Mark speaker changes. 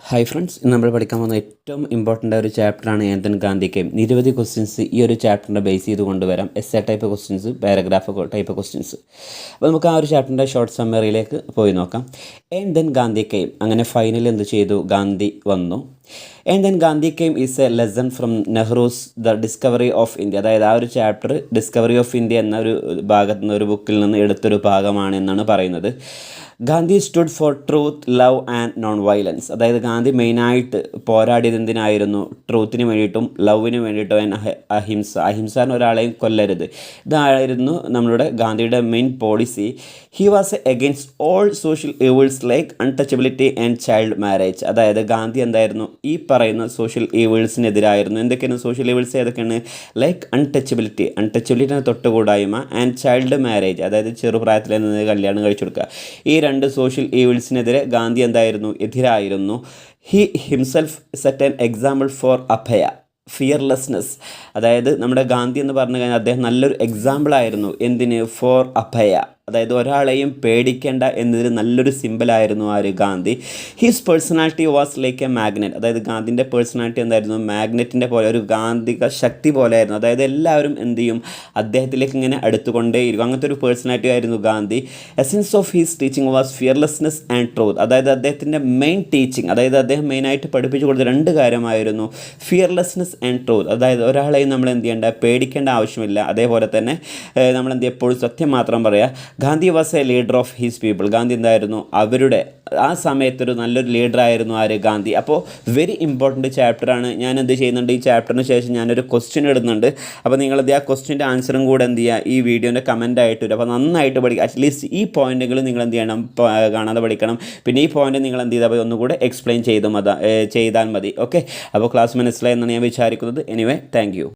Speaker 1: Hi friends, ഇന്ന് നമ്മൾ പഠിക്കാൻ പോകുന്ന ഏറ്റവും ഇമ്പോർട്ടൻ്റ് ഒരു ചാപ്റ്ററാണ് ആന്റൺ ഗാന്ധിക്കയും. നിരവധി ക്വസ്റ്റ്യൻസ് ഈ ഒരു ചാപ്റ്ററിൻ്റെ ബേസ് ചെയ്ത് കൊണ്ടുവരാം. Essay type questions, paragraph type questions. അപ്പോൾ നമുക്ക് ആ ഒരു ചാപ്റ്ററിൻ്റെ ഷോർട്ട് സമ്മറിയിലേക്ക് പോയി നോക്കാം. ആന്റൺ ഗാന്ധിക്കയും അങ്ങനെ ഫൈനൽ എന്ത് ചെയ്തു? ഗാന്ധി വന്നു. And then Gandhi came is A lesson from Nehru's the discovery of India. അതായത് ആ ഒരു ചാപ്റ്റർ ഡിസ്കവറി ഓഫ് ഇന്ത്യ എന്ന ഒരു ഭാഗത്തു നിന്ന്, ഒരു ബുക്കിൽ നിന്ന് എടുത്തൊരു ഭാഗമാണ് എന്നാണ് പറയുന്നത്. Gandhi stood for truth, love and non violence. അതായത് ഗാന്ധി മെയിനായിട്ട് പോരാടിയത് എന്തിനായിരുന്നു? ട്രൂത്തിന് വേണ്ടിയിട്ടും ലവിന് വേണ്ടിയിട്ടും അഹിംസ. അഹിംസ ഒരാളെയും കൊല്ലരുത്. ഇതായിരുന്നു നമ്മളുടെ ഗാന്ധിയുടെ main policy. He was against all social evils like untouchability and child marriage. അതായത് ഗാന്ധി എന്തായിരുന്നു? ഈ പറയുന്ന സോഷ്യൽ ഈവിൾസിനെതിരായിരുന്നു. എന്തൊക്കെയാണ് സോഷ്യൽ ഈവിൾസ്? ഏതൊക്കെയാണ്? ലൈക്ക് അൺടച്ചബിലിറ്റിനെ തൊട്ടുകൂടായ്മ, ആൻഡ് ചൈൽഡ് മാരേജ്, അതായത് ചെറുപ്രായത്തിൽ നിന്ന് കല്യാണം കഴിച്ചു കൊടുക്കുക. ഈ രണ്ട് സോഷ്യൽ ഈവിൾസിനെതിരെ ഗാന്ധി എന്തായിരുന്നു? എതിരായിരുന്നു. He himself set an example for അഭയ, ഫിയർലെസ്നെസ്. അതായത് നമ്മുടെ ഗാന്ധി എന്ന് പറഞ്ഞു കഴിഞ്ഞാൽ അദ്ദേഹം നല്ലൊരു എക്സാമ്പിളായിരുന്നു. എന്തിന്? ഫോർ അഭയ, അതായത് ഒരാളെയും പേടിക്കേണ്ട എന്നതിന് നല്ലൊരു സിമ്പിളായിരുന്നു ആര്? Gandhi. His personality was like A magnet. അതായത് ഗാന്ധിൻ്റെ പേഴ്സണാലിറ്റി എന്തായിരുന്നു? മാഗ്നറ്റിൻ്റെ പോലെ, ഒരു ഗാന്ധിക ശക്തി പോലെയായിരുന്നു. അതായത് എല്ലാവരും എന്ത് ചെയ്യും? അദ്ദേഹത്തിലേക്ക് ഇങ്ങനെ അടുത്തുകൊണ്ടേയിരിക്കും. അങ്ങനത്തെ ഒരു പേഴ്സണാലിറ്റി ആയിരുന്നു Gandhi. Essence of his teaching was fearlessness and truth. അതായത് അദ്ദേഹത്തിൻ്റെ മെയിൻ ടീച്ചിങ്, അതായത് അദ്ദേഹം മെയിനായിട്ട് പഠിപ്പിച്ചു കൊടുത്ത രണ്ട് കാര്യമായിരുന്നു: ഫിയർലെസ്നെസ് ആൻഡ് ട്രൂത്ത്. അതായത് ഒരാളെയും നമ്മൾ എന്ത് ചെയ്യേണ്ട? പേടിക്കേണ്ട ആവശ്യമില്ല. അതേപോലെ തന്നെ നമ്മൾ എന്ത് എപ്പോഴും സത്യം മാത്രം പറയുക. Gandhi was A leader of his people. Gandhi എന്തായിരുന്നു? അവരുടെ ആ സമയത്തൊരു നല്ലൊരു ലീഡറായിരുന്നു ആര്? ഗാന്ധി. അപ്പോൾ വെരി ഇമ്പോർട്ടൻറ്റ് ചാപ്റ്ററാണ്. ഞാൻ എന്ത് ചെയ്യുന്നുണ്ട്? ഈ ചാപ്റ്ററിന് ശേഷം ഞാനൊരു ക്വസ്റ്റ്യൻ ഇടുന്നുണ്ട്. അപ്പോൾ നിങ്ങളത് ആ ക്വസ്റ്റ്യൻ്റെ ആൻസറും കൂടെ എന്ത് ചെയ്യുക? ഈ വീഡിയോൻ്റെ കമൻറ്റായിട്ട് വരും. അപ്പോൾ നന്നായിട്ട് പഠിക്കുക. അറ്റ്ലീസ്റ്റ് ഈ പോയിൻറ്റുകൾ നിങ്ങൾ എന്ത് ചെയ്യണം? കാണാതെ പഠിക്കണം. പിന്നെ ഈ പോയിൻറ്റ് നിങ്ങൾ എന്ത് ചെയ്താൽ ഒന്നുകൂടെ എക്സ്പ്ലെയിൻ ചെയ്താൽ മതി. ഓക്കെ, അപ്പോൾ ക്ലാസ് മനസ്സിലായെന്നാണ് ഞാൻ വിചാരിക്കുന്നത്. Anyway, thank you.